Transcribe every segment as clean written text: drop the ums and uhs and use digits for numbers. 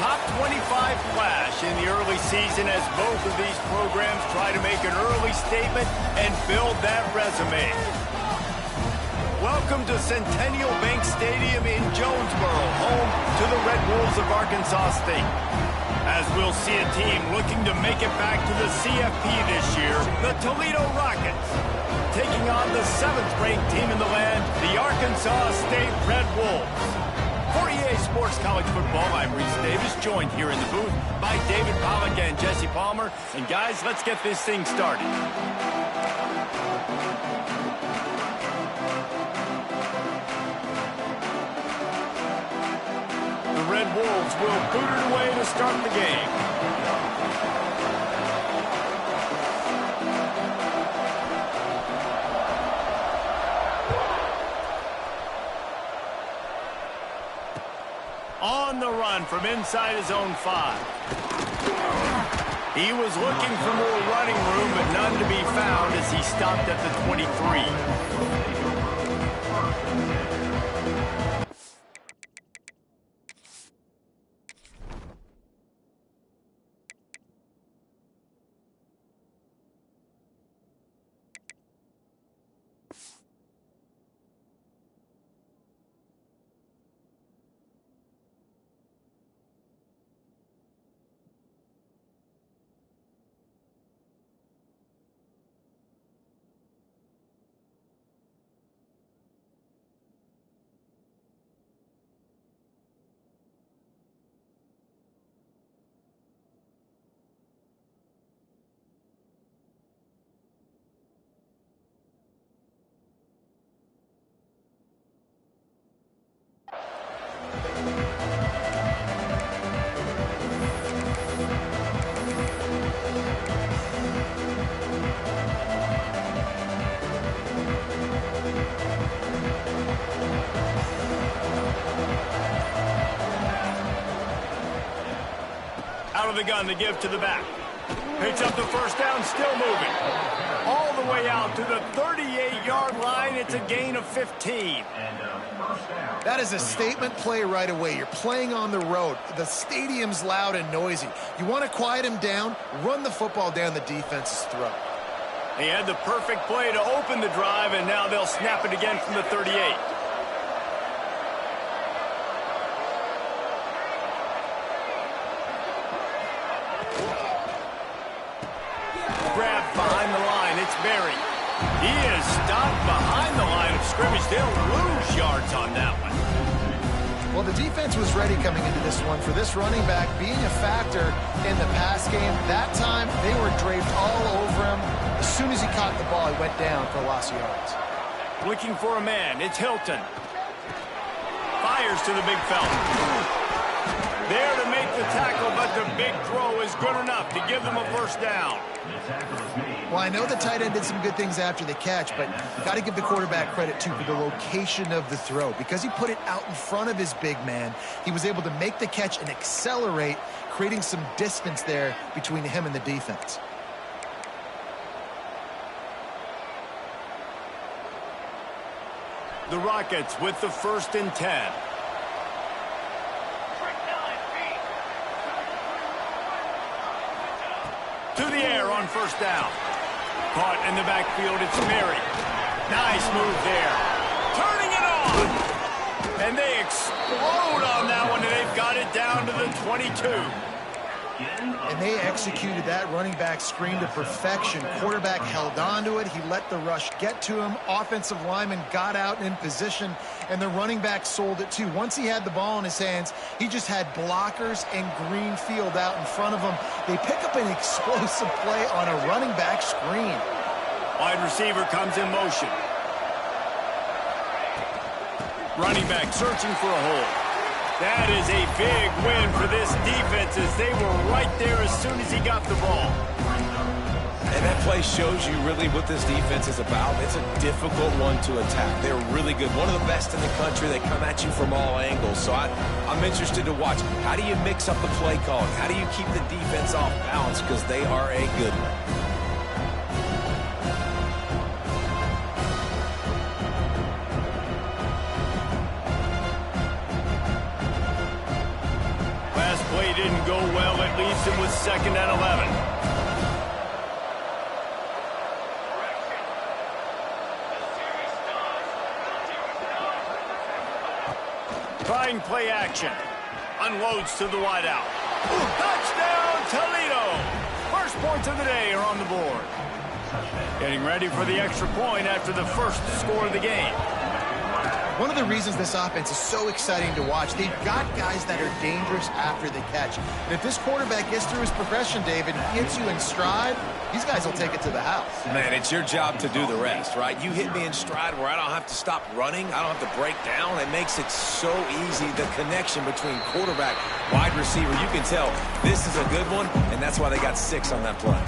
top 25 flash in the early season as both of these programs try to make an early statement and build that resume. Welcome to Centennial Bank Stadium in Jonesboro, home to the Red Wolves of Arkansas State. As we'll see a team looking to make it back to the CFP this year, the Toledo Rockets, taking on the 7th-ranked team in the land, the Arkansas State Red Wolves. For EA Sports College Football, I'm Reese Davis, joined here in the booth by David Pollack and Jesse Palmer. And guys, let's get this thing started. The Red Wolves will boot it away to start the game. On the run from inside his own 5. He was looking for more running room, but none to be found as he stopped at the 23. Out of the gun to give to the back. Picks up the first down, still moving. All the way out to the 38-yard line. It's a gain of 15. That is a statement play right away. You're playing on the road. The stadium's loud and noisy. You want to quiet him down, run the football down the defense's throat. He had the perfect play to open the drive, and now they'll snap it again from the 38. Grabbed behind the line. It's Berry. He is stopped behind the line of scrimmage. They'll lose yards on that one. Well, the defense was ready coming into this one for this running back being a factor in the pass game. That time, they were draped all over him. As soon as he caught the ball, he went down for a loss of yards. Looking for a man. It's Hilton. Fires to the big fella. There to make the tackle, but the big throw is good enough to give them a first down. Well, I know the tight end did some good things after the catch, but got to give the quarterback credit, too, for the location of the throw. Because he put it out in front of his big man, he was able to make the catch and accelerate, creating some distance there between him and the defense. The Rockets with the 1st and 10. To the air on first down. Caught in the backfield, it's Berry. Nice move there. Turning it on. And they explode on that one, and they've got it down to the 22. And they executed that running back screen to perfection. Quarterback held on to it. He let the rush get to him. Offensive lineman got out in position, and the running back sold it too. Once he had the ball in his hands, he just had blockers and green field out in front of him. They pick up an explosive play on a running back screen. Wide receiver comes in motion. Running back searching for a hole. That is a big win for this defense as they were right there as soon as he got the ball. And that play shows you really what this defense is about. It's a difficult one to attack. They're really good. One of the best in the country. They come at you from all angles. So I'm interested to watch. How do you mix up the play calling? How do you keep the defense off balance? Because they are a good one. didn't go well. It leaves him with 2nd and 11. Trying play action. Unloads to the wideout. Touchdown, Toledo! First points of the day are on the board. Getting ready for the extra point after the first score of the game. One of the reasons this offense is so exciting to watch, they've got guys that are dangerous after the catch. And if this quarterback gets through his progression, David, and gets you in stride, these guys will take it to the house. Man, it's your job to do the rest, right? You hit me in stride where I don't have to stop running. I don't have to break down. It makes it so easy, the connection between quarterback, wide receiver. You can tell this is a good one, and that's why they got 6 on that play.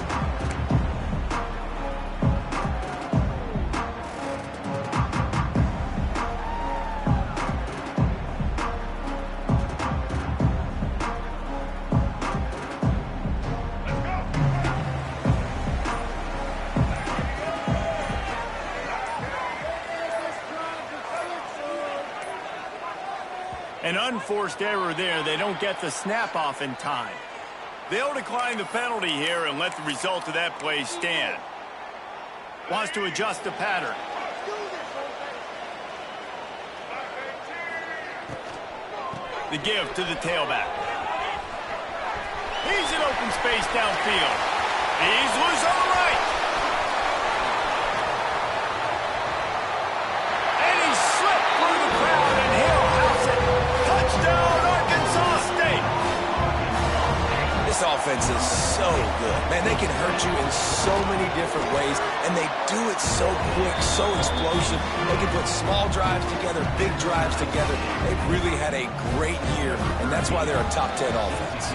An unforced error there. They don't get the snap off in time. They'll decline the penalty here and let the result of that play stand. Wants to adjust the pattern. The give to the tailback. He's in open space downfield. He's loose on the right. And he slipped through the crowd and he'll house it. Touchdown, Arkansas State. This offense is so good. Man, they can hurt you in so many different ways, and they do it so quick, so explosive. They can put small drives together, big drives together. They've really had a great year, and that's why they're a top 10 offense.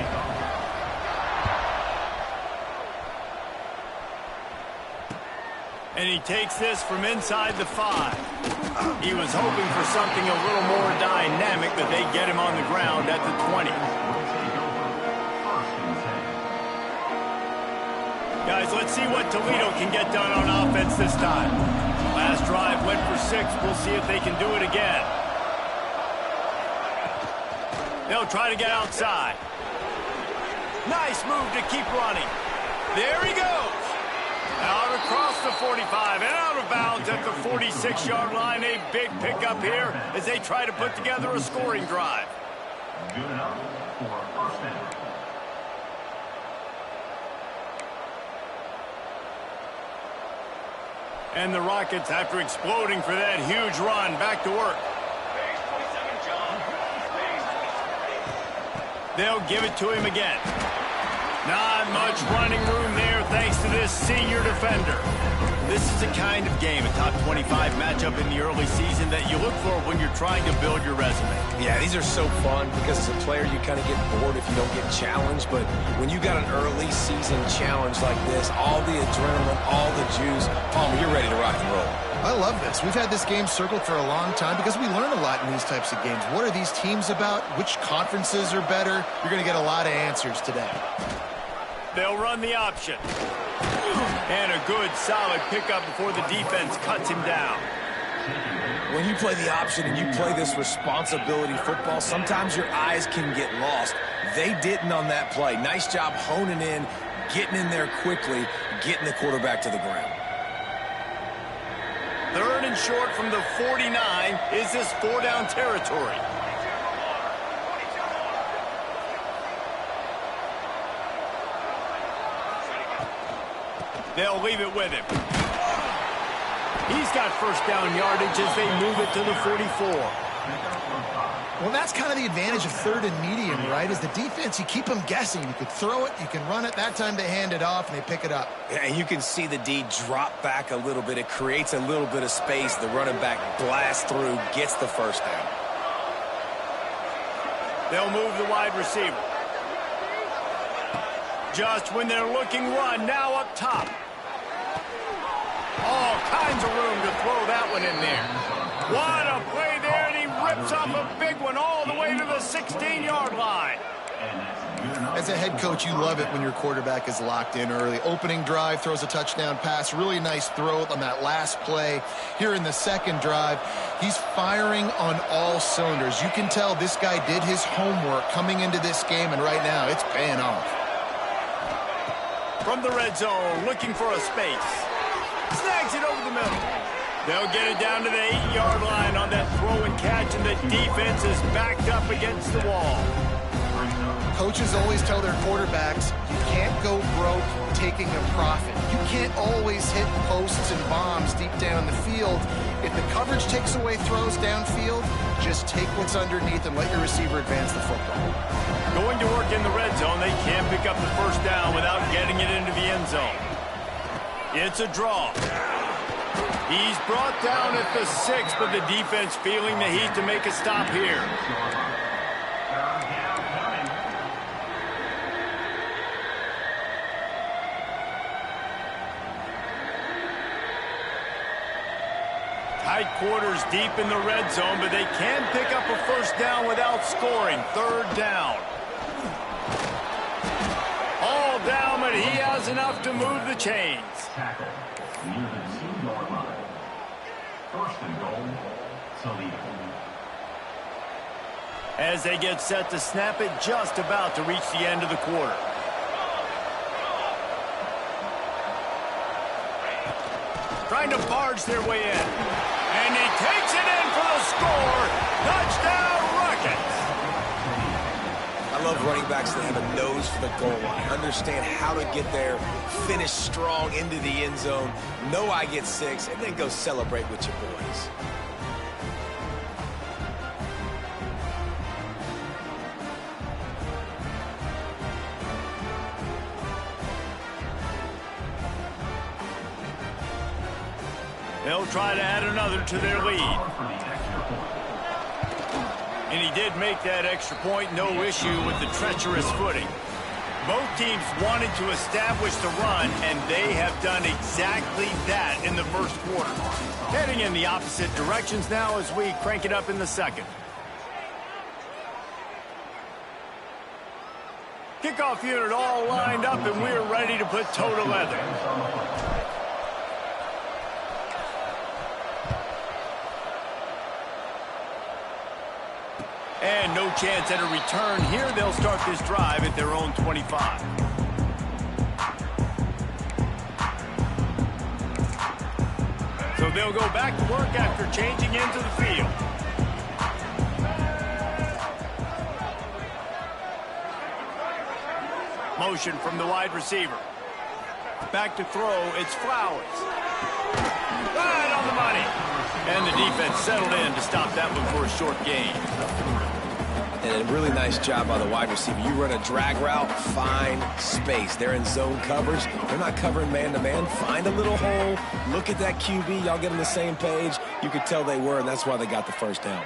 And he takes this from inside the 5. He was hoping for something a little more dynamic, but they get him on the ground at the 20. Guys, let's see what Toledo can get done on offense this time. Last drive went for 6. We'll see if they can do it again. They'll try to get outside. Nice move to keep running. There he goes. Out across the 45 and out of bounds at the 46-yard line. A big pickup here as they try to put together a scoring drive. Good enough for a first down. And the Rockets, after exploding for that huge run, back to work. They'll give it to him again. Not much running room there thanks to this senior defender. This is the kind of game, a top 25 matchup in the early season, that you look for when you're trying to build your resume. Yeah, these are so fun because as a player you kind of get bored if you don't get challenged, but when you got an early season challenge like this, all the adrenaline, all the juice, Palmer, you're ready to rock and roll. I love this. We've had this game circled for a long time because we learn a lot in these types of games. What are these teams about? Which conferences are better? You're going to get a lot of answers today. They'll run the option. And a good, solid pickup before the defense cuts him down. When you play the option and you play this responsibility football, sometimes your eyes can get lost. They didn't on that play. Nice job honing in, getting in there quickly, getting the quarterback to the ground. 3rd and short from the 49. Is this 4-down territory? They'll leave it with him. He's got first down yardage as they move it to the 44. Well, that's kind of the advantage of 3rd and medium, right? Is the defense, you keep them guessing. You could throw it, you can run it. That time they hand it off and they pick it up. Yeah, and you can see the D drop back a little bit. It creates a little bit of space. The running back blasts through, gets the first down. They'll move the wide receiver. Just when they're looking run, now up top. All kinds of room to throw that one in there. What a play there, and he rips off a big one all the way to the 16-yard line. As a head coach, you love it when your quarterback is locked in early. Opening drive, throws a touchdown pass, really nice throw on that last play. Here in the second drive, he's firing on all cylinders. You can tell this guy did his homework coming into this game, and right now it's paying off. From the red zone, looking for a space. Snags it over the middle. They'll get it down to the 8-yard line on that throw and catch, and the defense is backed up against the wall. Coaches always tell their quarterbacks, you can't go broke taking a profit. You can't always hit posts and bombs deep down the field. If the coverage takes away throws downfield, just take what's underneath and let your receiver advance the football. Going to work in the red zone, they can't pick up the first down without getting it into the end zone. It's a draw. He's brought down at the 6, but the defense feeling the heat to make a stop here. Tight quarters deep in the red zone, but they can pick up a first down without scoring. Third down. All down, but he has enough to move the chains. Tackle near the 2-yard line. First and goal, Toledo. As they get set to snap it, just about to reach the end of the quarter. Trying to barge their way in. And he takes it in for the score. Touchdown, Rockets. I love running backs that have a nose for the goal line. Understand how to get there, finish strong into the end zone, know I get 6, and then go celebrate with your boys. They'll try to add another to their lead. And he did make that extra point, no issue with the treacherous footing. Both teams wanted to establish the run, and they have done exactly that in the first quarter. Heading in the opposite directions now as we crank it up in the second. Kickoff unit all lined up, and we're ready to put toe to leather. And no chance at a return here. They'll start this drive at their own 25. So they'll go back to work after changing into the field. Motion from the wide receiver. Back to throw, it's Flowers. Right on the money. And the defense settled in to stop that one for a short gain. And a really nice job by the wide receiver. You run a drag route, find space. They're in zone coverage. They're not covering man-to-man. Find a little hole. Look at that QB. Y'all get on the same page. You could tell they were, and that's why they got the first down.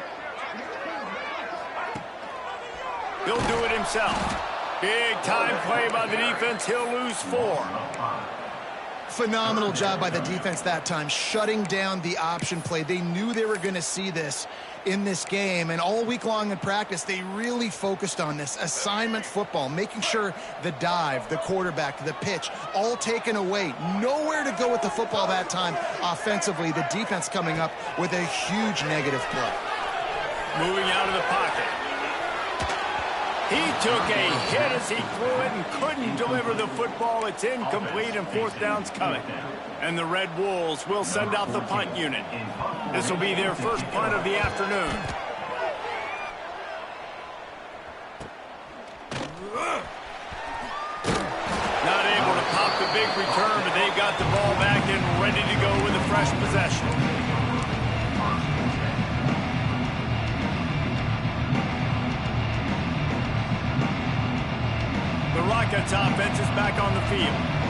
He'll do it himself. Big time play by the defense. He'll lose 4. Phenomenal job by the defense that time, shutting down the option play. They knew they were going to see this in this game, and all week long in practice, they really focused on this assignment football, making sure the dive, the quarterback, the pitch, all taken away. Nowhere to go with the football that time offensively. The defense coming up with a huge negative play. Moving out of the pocket. He took a hit as he threw it and couldn't deliver the football. It's incomplete, and fourth down's coming. And the Red Wolves will send out the punt unit. This will be their first punt of the afternoon. Not able to pop the big return, but they've got the ball back and ready to go with a fresh possession. The Rockets offense is back on the field.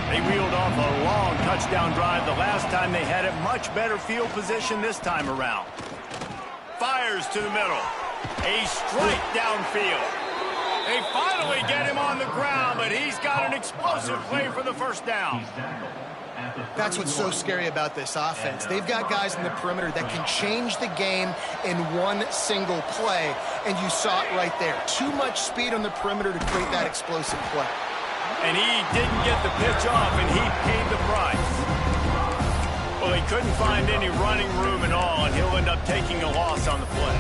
They reeled off a long touchdown drive the last time they had it. Much better field position this time around. Fires to the middle. A strike downfield. They finally get him on the ground, but he's got an explosive play for the first down. That's what's so scary about this offense. They've got guys in the perimeter that can change the game in one single play, and you saw it right there. Too much speed on the perimeter to create that explosive play. And he didn't get the pitch off, and he paid the price. Well, he couldn't find any running room at all, and he'll end up taking a loss on the play.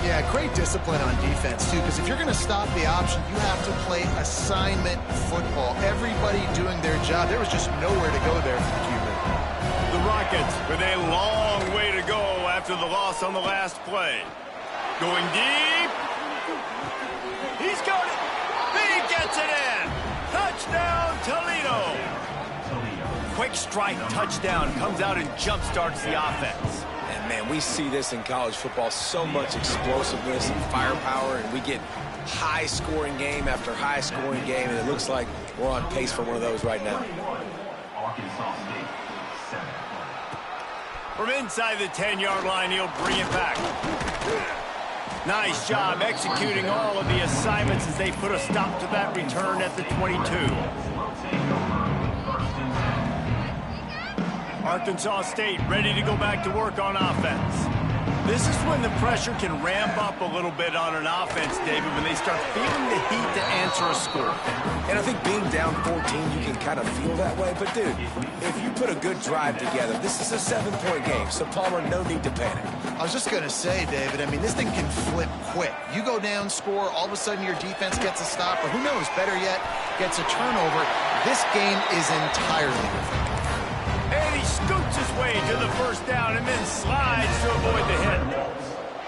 Yeah, great discipline on defense, too, because if you're going to stop the option, you have to play assignment football. Everybody doing their job. There was just nowhere to go there for the Cuban. The Rockets with a long way to go after the loss on the last play. Going deep. He's got it. He gets it in. Touchdown, Toledo. Quick strike touchdown comes out and jump-starts the offense. And, man, we see this in college football, so much explosiveness and firepower, and we get high-scoring game after high-scoring game, and it looks like we're on pace for one of those right now. Arkansas State, 7. From inside the 10-yard line, he'll bring it back. Nice job executing all of the assignments as they put a stop to that return at the 22. Arkansas State ready to go back to work on offense. This is when the pressure can ramp up a little bit on an offense, David, when they start feeling the heat to answer a score. And I think being down 14, you can kind of feel that way. But, dude, if you put a good drive together, this is a 7-point game. So, Palmer, no need to panic. I was just going to say, David, I mean, this thing can flip quick. You go down, score, all of a sudden your defense gets a stop, or who knows, better yet, gets a turnover. This game is entirely different. And he scoots his way to the first down and then slides to avoid the hit.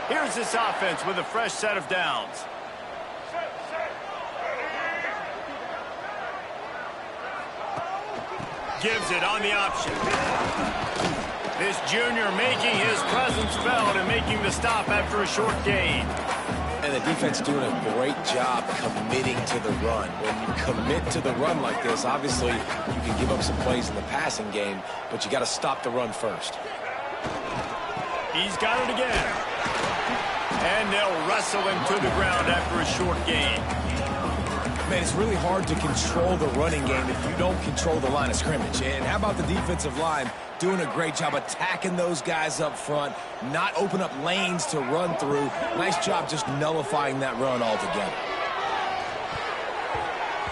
Here's this offense with a fresh set of downs. Gives it on the option. This junior making his presence felt and making the stop after a short gain. And the defense doing a great job committing to the run. When you commit to the run like this, obviously you can give up some plays in the passing game, but you got to stop the run first. He's got it again. And they'll wrestle him to the ground after a short gain. Man, it's really hard to control the running game if you don't control the line of scrimmage. And how about the defensive line doing a great job attacking those guys up front, not open up lanes to run through. Nice job just nullifying that run altogether.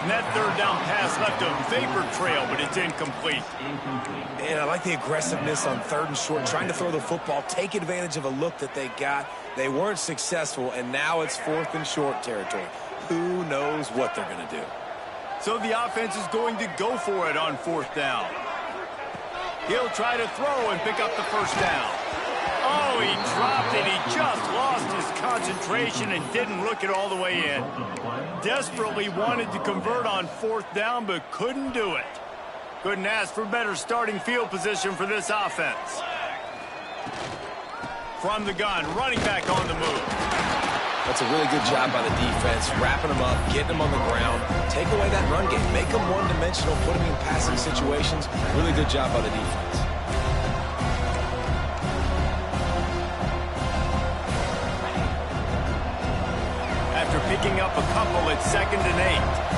And that third down pass left a vapor trail, but it's incomplete. And I like the aggressiveness on 3rd and short, trying to throw the football, take advantage of a look that they got. They weren't successful, and now it's 4th and short territory. Who knows what they're going to do? So the offense is going to go for it on 4th down. He'll try to throw and pick up the first down. Oh, he dropped it. He just lost his concentration and didn't look it all the way in. Desperately wanted to convert on 4th down, but couldn't do it. Couldn't ask for better starting field position for this offense. From the gun, running back on the move. That's a really good job by the defense, wrapping them up, getting them on the ground. Take away that run game. Make them one-dimensional, put them in passing situations. Really good job by the defense. After picking up a couple, it's 2nd and 8.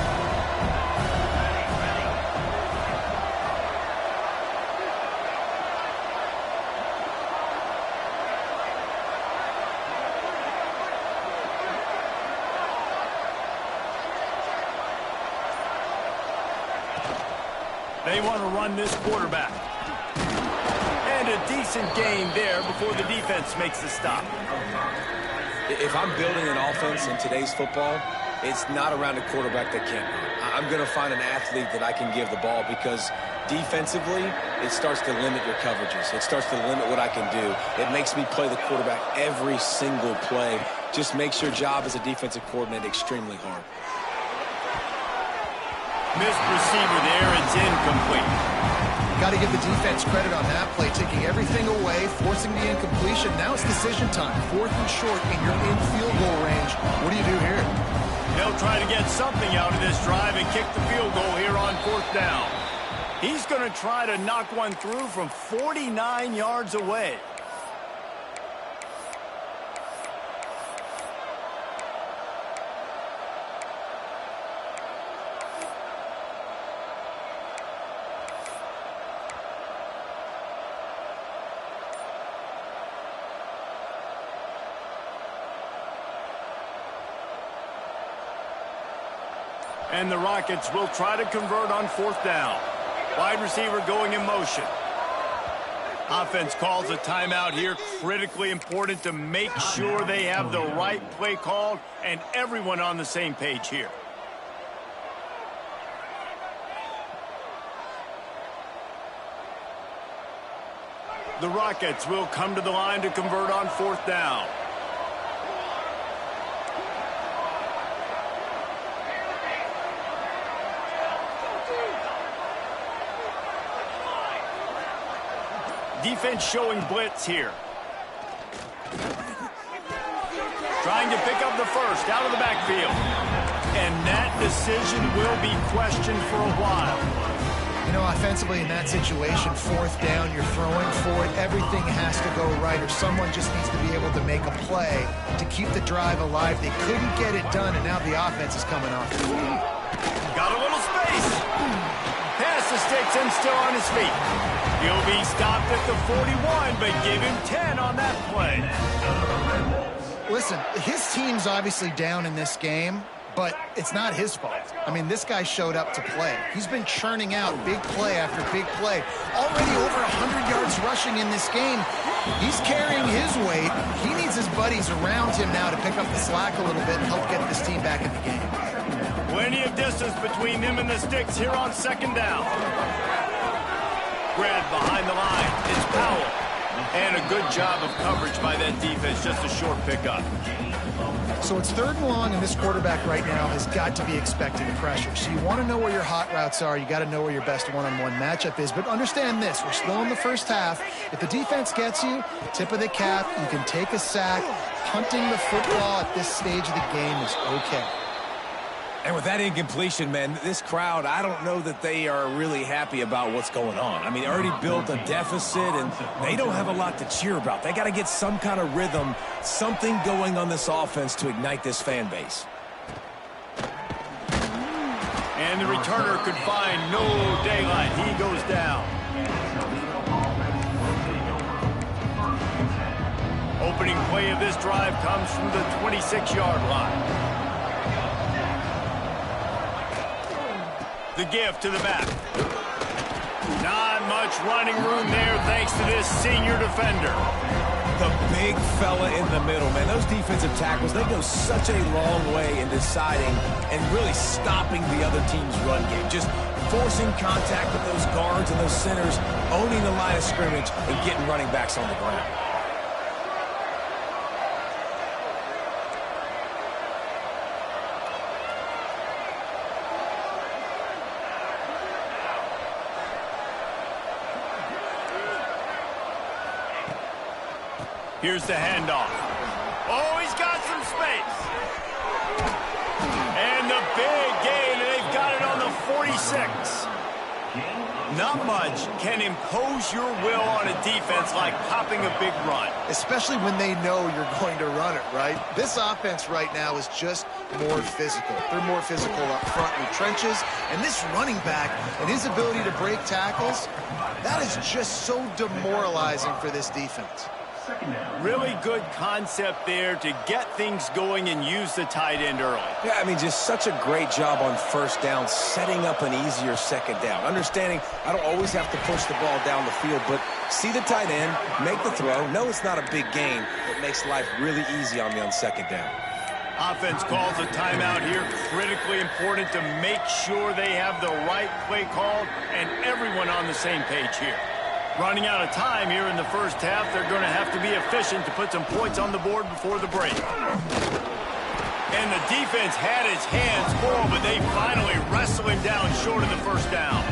They want to run this quarterback. And a decent gain there before the defense makes the stop. If I'm building an offense in today's football, it's not around a quarterback that can't run. I'm going to find an athlete that I can give the ball because defensively, it starts to limit your coverages. It starts to limit what I can do. It makes me play the quarterback every single play. Just makes your job as a defensive coordinator extremely hard. Missed receiver there, it's incomplete. Got to give the defense credit on that play, taking everything away, forcing the incompletion. Now it's decision time. 4th and short, and you're in field goal range. What do you do here? They'll try to get something out of this drive and kick the field goal here on 4th down. He's going to try to knock one through from 49 yards away. And the Rockets will try to convert on 4th down. Wide receiver going in motion. Offense calls a timeout here. Critically important to make sure they have the right play called and everyone on the same page here. The Rockets will come to the line to convert on 4th down. Defense showing blitz here. Trying to pick up the first out of the backfield. And that decision will be questioned for a while. You know, offensively in that situation, 4th down, you're throwing for it. Everything has to go right, or someone just needs to be able to make a play to keep the drive alive. They couldn't get it done, and now the offense is coming off. Got a little space. Pass the sticks and still on his feet. He'll be stopped at the 41, but give him 10 on that play. Listen, his team's obviously down in this game, but it's not his fault. I mean, this guy showed up to play. He's been churning out big play after big play. Already over 100 yards rushing in this game. He's carrying his weight. He needs his buddies around him now to pick up the slack a little bit and help get this team back in the game. Plenty of distance between them and the sticks here on 2nd down. Grab behind the line. It's Powell. And a good job of coverage by that defense. Just a short pickup. So it's 3rd and long, and this quarterback right now has got to be expecting pressure. So you want to know where your hot routes are. You got to know where your best one-on-one matchup is. But understand this, we're still in the first half. If the defense gets you, tip of the cap, you can take a sack. Punting the football at this stage of the game is okay. And with that incompletion, man, this crowd, I don't know that they are really happy about what's going on. I mean, they already built a deficit, and they don't have a lot to cheer about. They got to get some kind of rhythm, something going on this offense to ignite this fan base. And the returner could find no daylight. He goes down. Opening play of this drive comes from the 26-yard line. The give to the back. Not much running room there thanks to this senior defender. The big fella in the middle, man. Those defensive tackles, they go such a long way in deciding and really stopping the other team's run game. Just forcing contact with those guards and those centers, owning the line of scrimmage, and getting running backs on the ground. Here's the handoff. Oh, he's got some space. And the big gain, and they've got it on the 46. Not much can impose your will on a defense like popping a big run. Especially when they know you're going to run it, right? This offense right now is just more physical. They're more physical up front in the trenches. And this running back and his ability to break tackles, that is just so demoralizing for this defense. Really good concept there to get things going and use the tight end early. Yeah, I mean, just such a great job on 1st down, setting up an easier 2nd down. Understanding I don't always have to push the ball down the field, but see the tight end, make the throw. No, it's not a big gain, but makes life really easy on me on 2nd down. Offense calls a timeout here. Critically important to make sure they have the right play called and everyone on the same page here. Running out of time here in the first half. They're going to have to be efficient to put some points on the board before the break. And the defense had his hands full, but they finally wrestle him down short of the 1st down.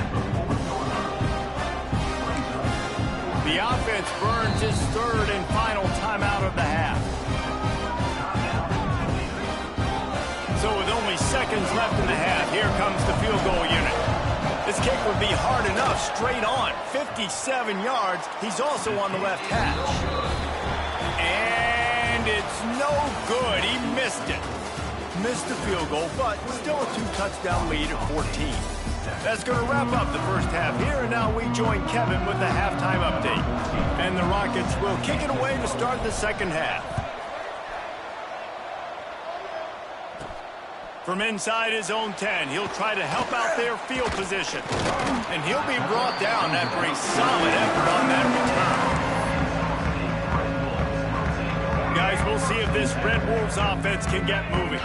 The offense burns his 3rd and final timeout of the half. So with only seconds left in the half, here comes the field goal unit. This kick would be hard enough, straight on. 57 yards. He's also on the left hash. And it's no good. He missed it. Missed the field goal, but still a 2-touchdown lead at 14. That's going to wrap up the first half here, and now we join Kevin with the halftime update. And the Rockets will kick it away to start the second half. From inside his own 10, he'll try to help out their field position. And he'll be brought down after a solid effort on that return. Guys, we'll see if this Red Wolves offense can get moving.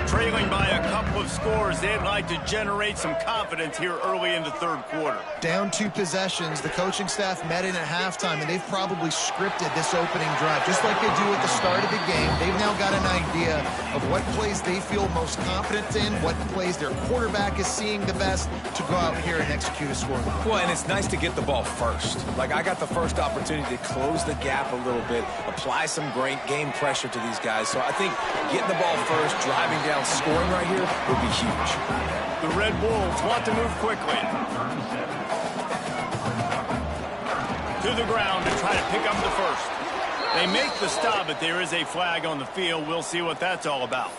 Trailing by a couple of scores, they'd like to generate some confidence here early in the third quarter. Down 2 possessions, the coaching staff met in at halftime, and they've probably scripted this opening drive. Just like they do at the start of the game, they've now got an idea of what plays they feel most confident in, what plays their quarterback is seeing the best to go out here and execute a score. Well, and it's nice to get the ball first. Like, I got the first opportunity to close the gap a little bit, apply some great game pressure to these guys. So I think getting the ball first, driving down, scoring right here would be huge. The Red Wolves want to move quickly. To the ground to try to pick up the first. They make the stop, but there is a flag on the field. We'll see what that's all about.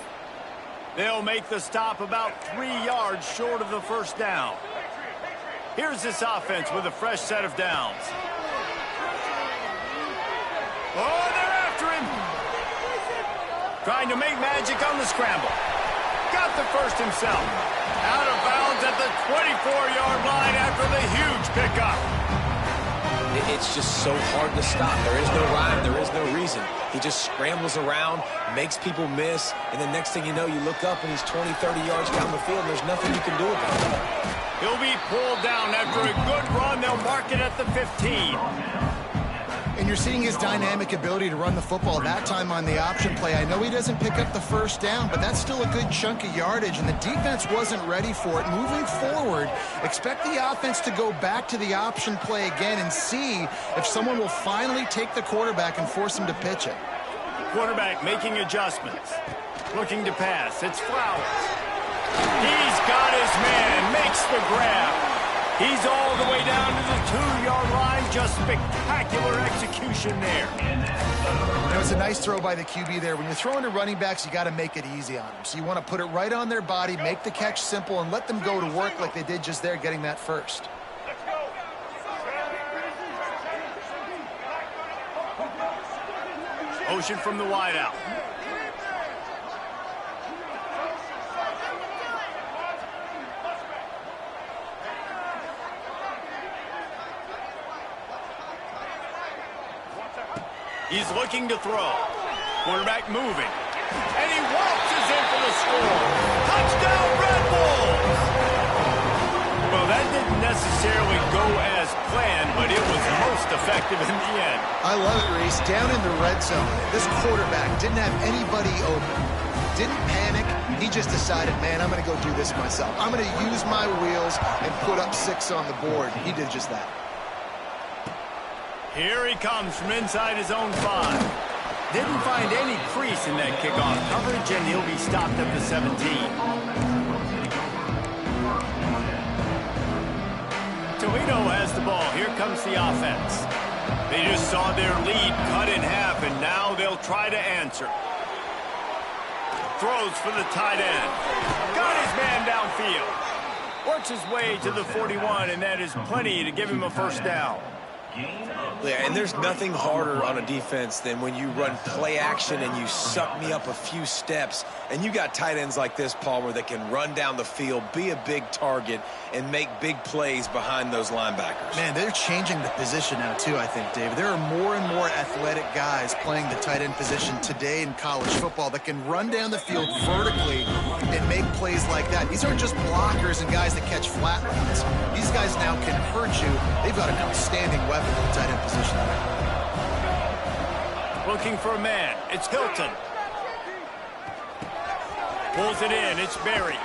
They'll make the stop about 3 yards short of the first down. Here's this offense with a fresh set of downs. Oh, they're after him. Trying to make magic on the scramble. Got the first himself. Out of bounds at the 24-yard line after the huge pickup. It's just so hard to stop. There is no rhyme. There is no reason. He just scrambles around, makes people miss, and then next thing you know, you look up and he's 20, 30 yards down the field, and there's nothing you can do about it. He'll be pulled down after a good run. They'll mark it at the 15. And you're seeing his dynamic ability to run the football that time on the option play. I know he doesn't pick up the first down, but that's still a good chunk of yardage, and the defense wasn't ready for it. Moving forward, expect the offense to go back to the option play again and see if someone will finally take the quarterback and force him to pitch it. Quarterback making adjustments. Looking to pass. It's Flowers. He's got his man. Makes the grab. He's all the way down to the 2-yard line. Just spectacular execution there. That was a nice throw by the QB there. When you're throwing to running backs, you got to make it easy on them. So you want to put it right on their body, make the catch simple, and let them go to work like they did just there, getting that first. Motion from the wideout. He's looking to throw. Quarterback moving. And he waltzes in for the score. Touchdown, Red Bulls! Well, that didn't necessarily go as planned, but it was most effective in the end. I love it, Reese. Down in the red zone, this quarterback didn't have anybody open. Didn't panic. He just decided, man, I'm going to go do this myself. I'm going to use my wheels and put up 6 on the board. He did just that. Here he comes from inside his own 5. Didn't find any crease in that kickoff coverage, and he'll be stopped at the 17. Toledo has the ball. Here comes the offense. They just saw their lead cut in half, and now they'll try to answer. Throws for the tight end. Got his man downfield. Works his way to the 41, and that is plenty to give him a first down. Yeah, and there's nothing harder on a defense than when you run play action and you suck me up a few steps, and you got tight ends like this, Palmer, that can run down the field, be a big target, and make big plays behind those linebackers. Man, they're changing the position now, too, I think, David. There are more and more athletic guys playing the tight end position today in college football that can run down the field vertically and make plays like that. These aren't just blockers and guys that catch flat routes. These guys now can hurt you. They've got an outstanding weapon in the tight end position. Looking for a man. It's Hilton. Pulls it in. It's Berry.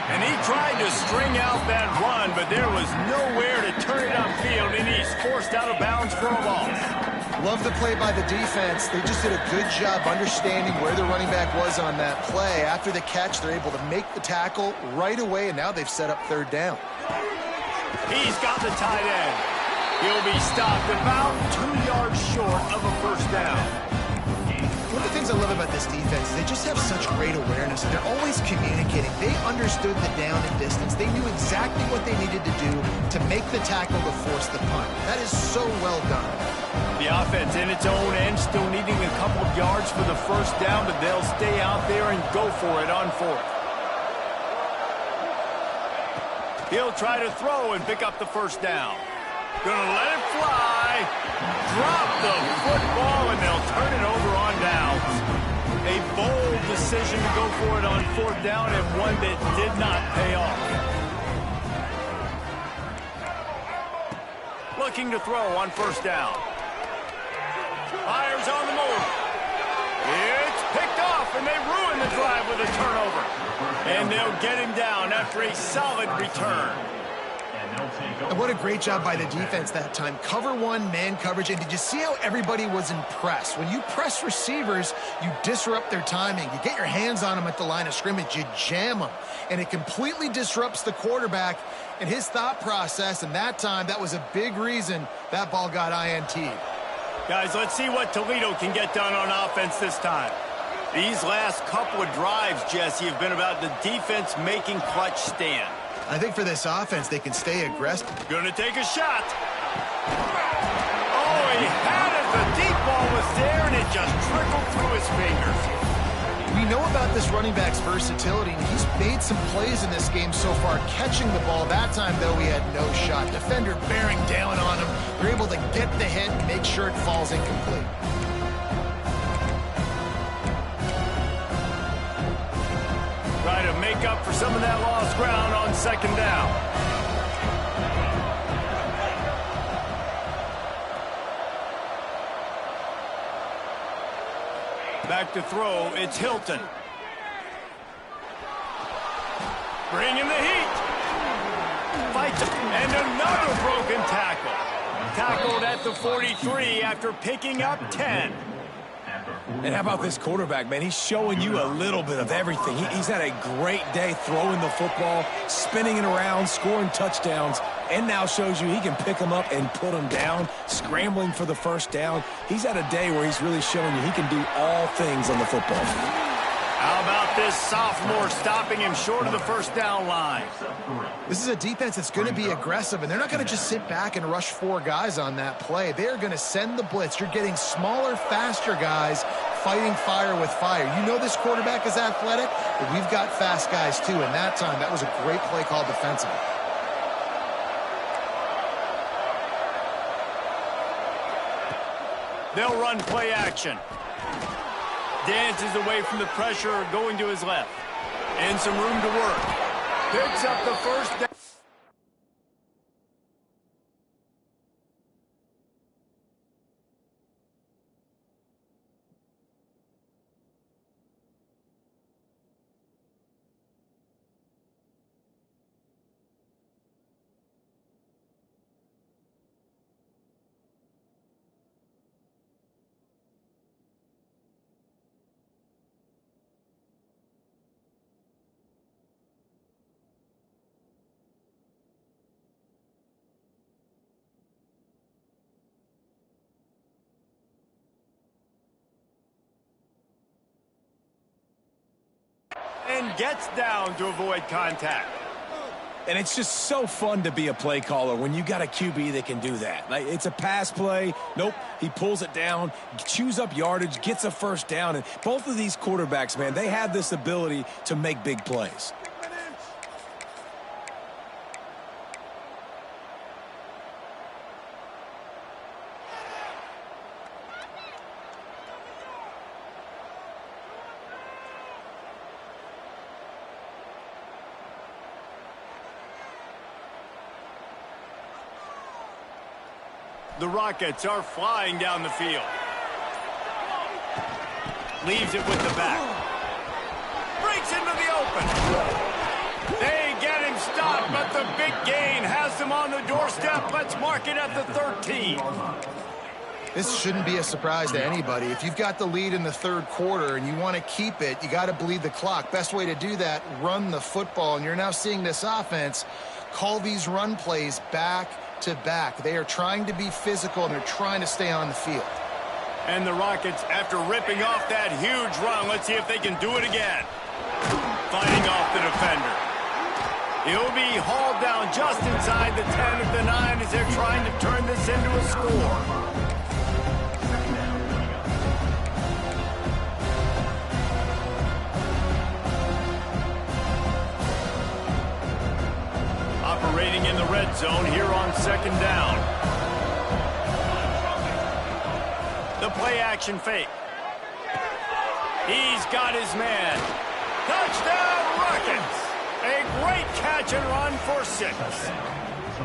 And he tried to string out that run, but there was nowhere to turn it upfield, and he's forced out of bounds for a loss. Love the play by the defense. They just did a good job understanding where the running back was on that play. After the catch, they're able to make the tackle right away, and now they've set up 3rd down. He's got the tight end. He'll be stopped about 2 yards short of a first down. One of the things I love about this defense is they just have such great awareness. They're always communicating. They understood the down and distance. They knew exactly what they needed to do to make the tackle to force the punt. That is so well done. The offense in its own end, still needing a couple of yards for the first down, but they'll stay out there and go for it on 4th. He'll try to throw and pick up the first down. Gonna let it fly. Drop the football, and they'll turn it over on downs. A bold decision to go for it on fourth down, and one that did not pay off. Looking to throw on first down. Fires on the move. It's picked off, and they ruin the drive with a turnover. And they'll get him down after a solid return. And what a great job by the defense that time. Cover one, man coverage. And did you see how everybody was impressed? When you press receivers, you disrupt their timing. You get your hands on them at the line of scrimmage. You jam them. And it completely disrupts the quarterback and his thought process. And that time, that was a big reason that ball got INT'd. Guys, let's see what Toledo can get done on offense this time. These last couple of drives, Jesse, have been about the defense making clutch stand. I think for this offense, they can stay aggressive. Gonna take a shot. Oh, he had it. The deep ball was there, and it just trickled through his fingers. We know about this running back's versatility, and he's made some plays in this game so far, catching the ball. That time, though, he had no shot. Defender bearing down on him. They're able to get the hit and make sure it falls incomplete. Try to make up for some of that lost ground on second down. Back to throw, it's Hilton. Bringing the heat. Fights, and another broken tackle. Tackled at the 43 after picking up 10. And how about this quarterback, man? He's showing you a little bit of everything. He's had a great day throwing the football, spinning it around, scoring touchdowns, and now shows you he can pick them up and put them down, scrambling for the first down. He's had a day where he's really showing you he can do all things on the football field. How about this sophomore stopping him short of the first down line? This is a defense that's going to be aggressive, and they're not going to just sit back and rush four guys on that play. They're going to send the blitz. You're getting smaller, faster guys fighting fire with fire. You know this quarterback is athletic, but we've got fast guys too, and that time, that was a great play call defensively. They'll run play action. Dances away from the pressure, going to his left. And some room to work. Picks up the first down. And gets down to avoid contact. And it's just so fun to be a play caller when you got a QB that can do that. Like, it's a pass play. Nope, he pulls it down, chews up yardage, gets a first down. And both of these quarterbacks, man, they have this ability to make big plays. The Rockets are flying down the field. Leaves it with the back. Breaks into the open. They get him stopped, but the big gain has them on the doorstep. Let's mark it at the 13. This shouldn't be a surprise to anybody. If you've got the lead in the third quarter and you want to keep it, you got to bleed the clock. Best way to do that, run the football. And you're now seeing this offense call these run plays back to back. They are trying to be physical, and they're trying to stay on the field. And the Rockets, after ripping off that huge run, let's see if they can do it again. Fighting off the defender. He'll be hauled down just inside the 10 of the 9 as they're trying to turn this into a score. red zone here on second down. The play action fake. He's got his man. Touchdown Rockets! A great catch and run for 6.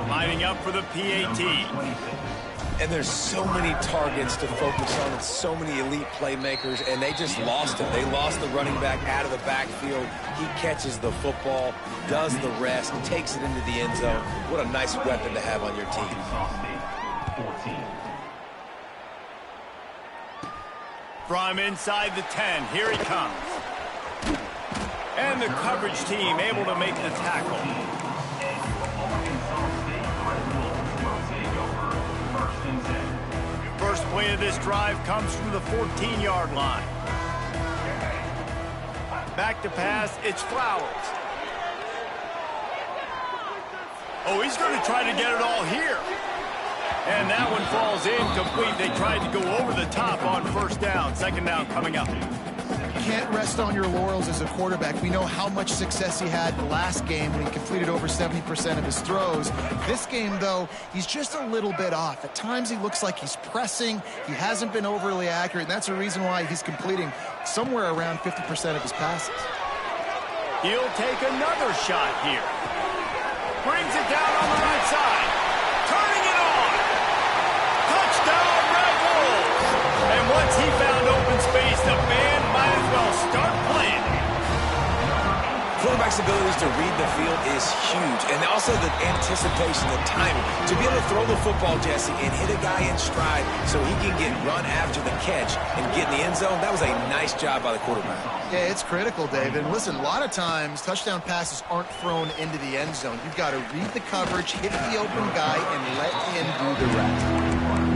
Lining up for the PAT. And there's so many targets to focus on and so many elite playmakers, and they just lost him. They lost the running back out of the backfield. He catches the football, does the rest, takes it into the end zone. What a nice weapon to have on your team. From inside the 10, here he comes. And the coverage team able to make the tackle. First play of this drive comes from the 14-yard line. Back to pass, it's Flowers. Oh, he's going to try to get it all here. And that one falls incomplete. They tried to go over the top on first down. Second down coming up. Can't rest on your laurels as a quarterback. We know how much success he had the last game when he completed over 70% of his throws. This game, though, he's just a little bit off. At times, he looks like he's pressing. He hasn't been overly accurate, and that's a reason why he's completing somewhere around 50% of his passes. He'll take another shot here. Brings it down on the right side. Turning it on. Touchdown, Red Wolves. And once he found open space, the band might as well start playing. Quarterback's abilities to read the field is huge, and also the anticipation, the timing. To be able to throw the football, Jesse, and hit a guy in stride so he can get run after the catch and get in the end zone, that was a nice job by the quarterback. Yeah, it's critical, David. And listen, a lot of times, touchdown passes aren't thrown into the end zone. You've got to read the coverage, hit the open guy, and let him do the rest.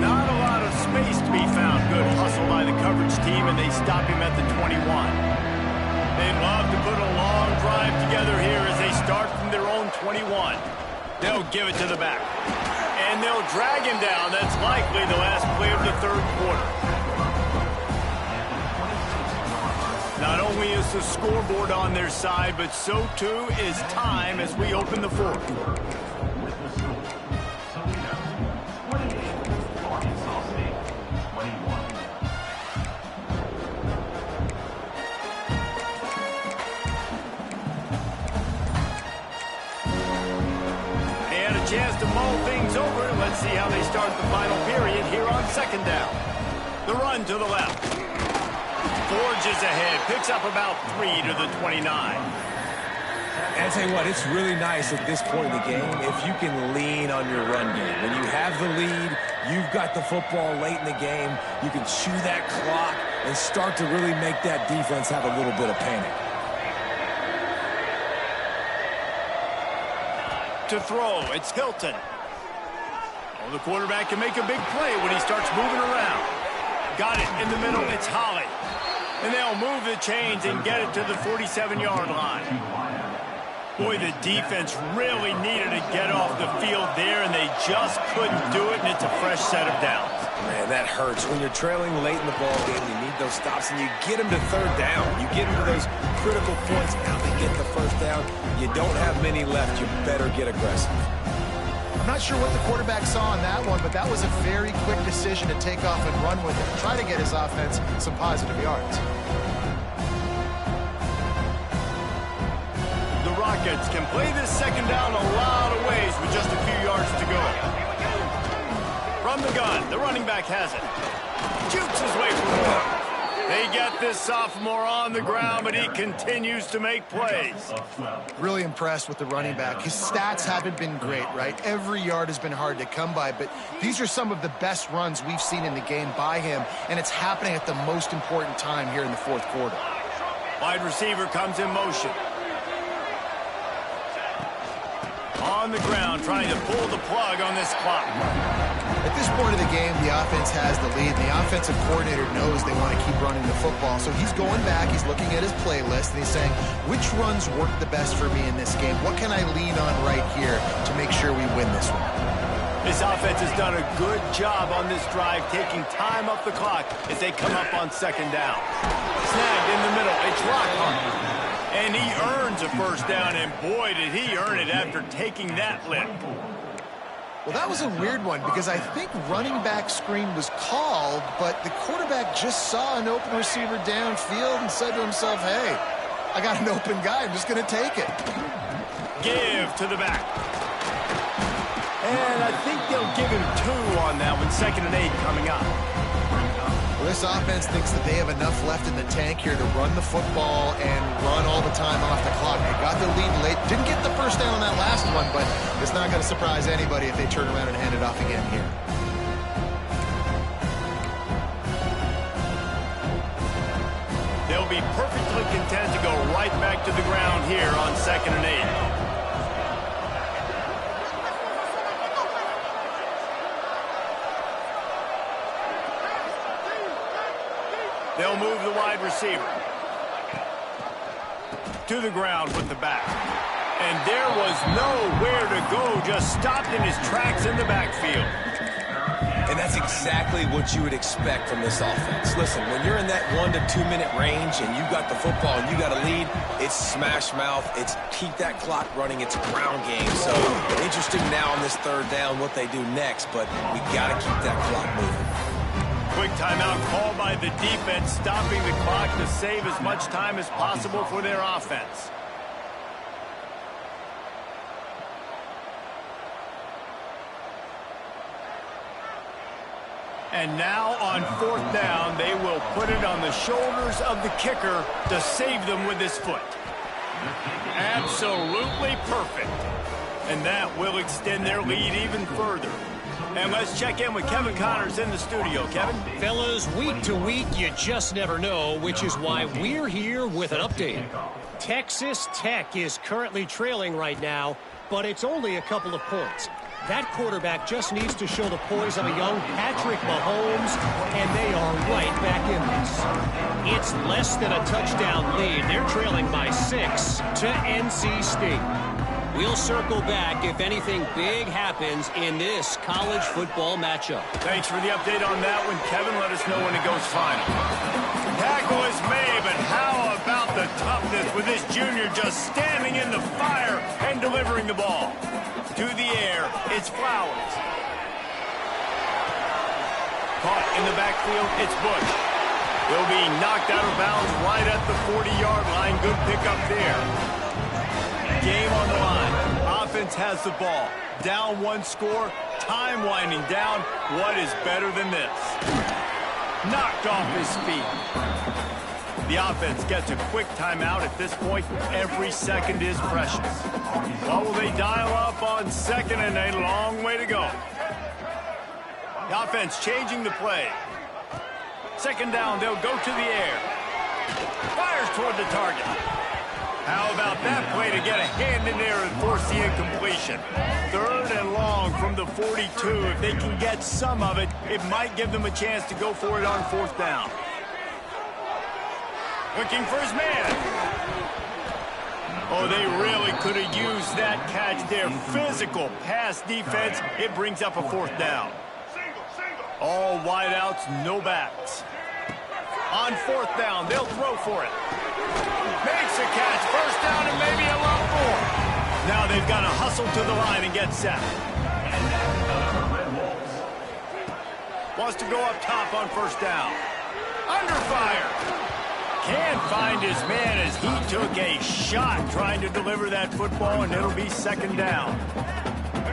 Not a lot of space to be found. Good hustle by the coverage team, and they stop him at the 21. They love to put a long drive together here as they start from their own 21. They'll give it to the back. And they'll drag him down. That's likely the last play of the third quarter. Not only is the scoreboard on their side, but so too is time as we open the fourth. Chance to mull things over. Let's see how they start the final period here on second down. The run to the left. Forges ahead. Picks up about 3 to the 29. And I tell you what, it's really nice at this point in the game if you can lean on your run game. When you have the lead, you've got the football late in the game, you can chew that clock and start to really make that defense have a little bit of panic. To throw, it's Hilton. Oh, the quarterback can make a big play when he starts moving around. Got it in the middle, it's Holly. And they'll move the chains and get it to the 47-yard line. Boy, the defense really needed to get off the field there, and they just couldn't do it, and it's a fresh set of downs. Man, that hurts. When you're trailing late in the ball game, you need those stops, and you get them to third down. You get them to those critical points. Now they get the first down. You don't have many left. You better get aggressive. I'm not sure what the quarterback saw on that one, but that was a very quick decision to take off and run with it. Try to get his offense some positive yards. The Rockets can play this second down a lot of ways with just a few yards to go. From the gun, the running back has it. Jukes his way for more. They get this sophomore on the ground, but he continues to make plays. Really impressed with the running back. His stats haven't been great, right? Every yard has been hard to come by, but these are some of the best runs we've seen in the game by him, and it's happening at the most important time here in the fourth quarter. Wide receiver comes in motion. On the ground, trying to pull the plug on this clock. At this point of the game, the offense has the lead. The offensive coordinator knows they want to keep running the football. So he's going back, he's looking at his playlist, and he's saying, which runs work the best for me in this game? What can I lean on right here to make sure we win this one? This offense has done a good job on this drive, taking time off the clock as they come up on second down. Snagged in the middle, it's Lockhart. And he earns a first down, and boy, did he earn it after taking that lift. Well, that was a weird one because I think running back screen was called, but the quarterback just saw an open receiver downfield and said to himself, hey, I got an open guy. I'm just going to take it. Give to the back. And I think they'll give him 2 on that one. 2nd and 8 coming up. Well, this offense thinks that they have enough left in the tank here to run the football and run all the time off the clock. They got the lead late. Didn't get the first down on that last one, but it's not going to surprise anybody if they turn around and hand it off again here. They'll be perfectly content to go right back to the ground here on 2nd and 8. They'll move the wide receiver to the ground with the back. And there was nowhere to go, just stopped in his tracks in the backfield. And that's exactly what you would expect from this offense. Listen, when you're in that 1 to 2 minute range and you got the football and you got a lead, it's smash mouth, it's keep that clock running, it's a ground game. So interesting now on this 3rd down what they do next, but we got to keep that clock moving. Quick timeout called by the defense, stopping the clock to save as much time as possible for their offense. And now on 4th down, they will put it on the shoulders of the kicker to save them with his foot. Absolutely perfect. And that will extend their lead even further. And let's check in with Kevin Connors in the studio. Kevin? Fellas, week to week, you just never know, which is why we're here with an update. Texas Tech is currently trailing right now, but it's only a couple of points. That quarterback just needs to show the poise of a young Patrick Mahomes, and they are right back in this. It's less than a touchdown lead. They're trailing by 6 to NC State. We'll circle back if anything big happens in this college football matchup. Thanks for the update on that one, Kevin. Let us know when it goes final. Tackle is made, but how about the toughness with this junior just standing in the fire and delivering the ball? To the air, it's Flowers. Caught in the backfield, it's Bush. He'll be knocked out of bounds right at the 40-yard line. Good pickup there. Game on the line. Offense has the ball. Down 1 score. Time winding down. What is better than this? Knocked off his feet. The offense gets a quick timeout at this point. Every second is precious. What will they dial up on 2nd and 8? A long way to go. The offense changing the play. 2nd down, they'll go to the air. Fires toward the target. How about that play to get a hand in there and force the incompletion? 3rd and long from the 42. If they can get some of it, it might give them a chance to go for it on 4th down. Looking for his man. Oh, they really could have used that catch there. Physical pass defense. It brings up a 4th down. All wideouts, no backs. On 4th down, they'll throw for it. Makes a catch. 1st down and maybe a lot more. Now they've got to hustle to the line and get set. Wants to go up top on 1st down. Under fire. Can't find his man as he took a shot trying to deliver that football, and it'll be 2nd down.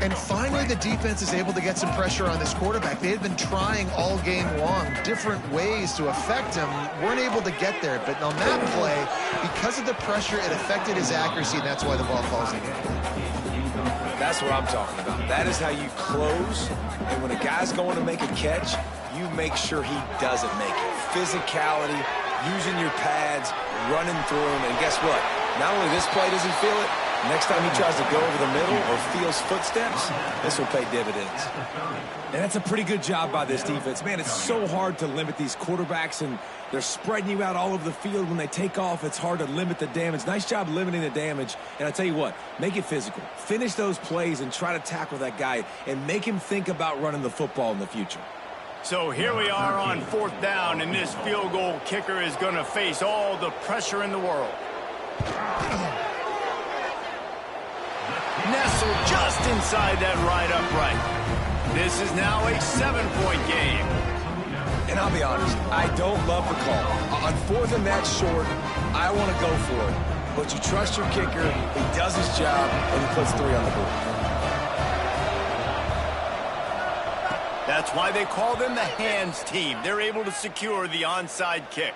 And finally, the defense is able to get some pressure on this quarterback. They had been trying all game long different ways to affect him. Weren't able to get there. But on that play, because of the pressure, it affected his accuracy, and that's why the ball falls in. That's what I'm talking about. That is how you close. And when a guy's going to make a catch, you make sure he doesn't make it. Physicality, using your pads, running through him. And guess what? Not only this play does he feel it, next time he tries to go over the middle or feels footsteps, this will pay dividends. And that's a pretty good job by this defense. Man, it's so hard to limit these quarterbacks, and they're spreading you out all over the field. When they take off, it's hard to limit the damage. Nice job limiting the damage. And I tell you what, make it physical. Finish those plays and try to tackle that guy and make him think about running the football in the future. So here we are on 4th down, and this field goal kicker is going to face all the pressure in the world. Nestled just inside that right upright. This is now a 7-point game. And I'll be honest, I don't love the call. On 4th and that short, I want to go for it. But you trust your kicker, he does his job, and he puts 3 on the board. That's why they call them the hands team. They're able to secure the onside kick.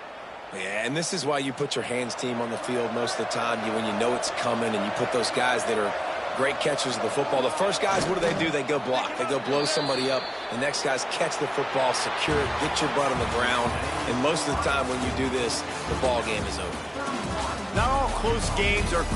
Yeah, and this is why you put your hands team on the field most of the time when you know it's coming, and you put those guys that are great catchers of the football. The first guys, what do? They go block. They go blow somebody up. The next guys catch the football, secure it, get your butt on the ground. And most of the time when you do this, the ball game is over. Not all close games are